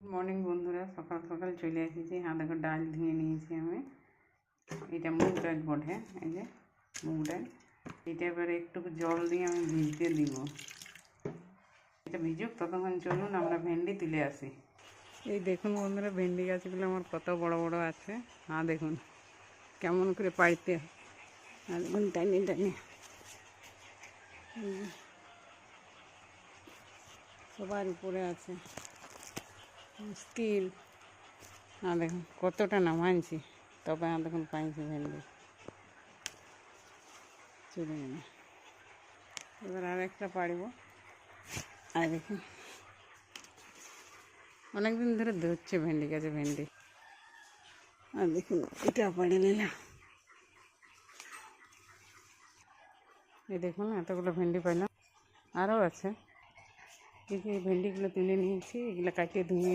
Good morning বন্ধুরা, সকাল সকাল চলে এসেছি। দেখো ডাল ধুয়ে নিয়েছি আমি। এটা মুগ ডাল বটে, এই যে মুগ ডাল। এটা এবারে একটু জল দিয়ে আমি ভিজতে দিব। এটা ভিজুক, ততক্ষণ চলুন আমরা ভেন্ডি তুলে আসি। এই দেখুন বন্ধুরা, ভেন্ডি গাছগুলো আমার কত বড় বড় আছে। দেখুন কেমন করে পাইতে, দেখুন টানি টানি সবার উপরে আছে, মুশকিল। দেখুন কতটা নামাইছি, তবে দেখুন পাইছি ভেন্ডি। চলে গেল, এবার আর একটা পাড়ব। আর দেখুন অনেকদিন ধরে ধরছে ভেন্ডি গাছে ভেন্ডি। আর দেখুন এটা পাড়ে নিলাম। এই দেখুন এতগুলো ভেন্ডি পাইলাম, আরও আছে। এই ভেন্ডিগুলো তুলে নিয়েছি, এগুলো কাটিয়ে ধুয়ে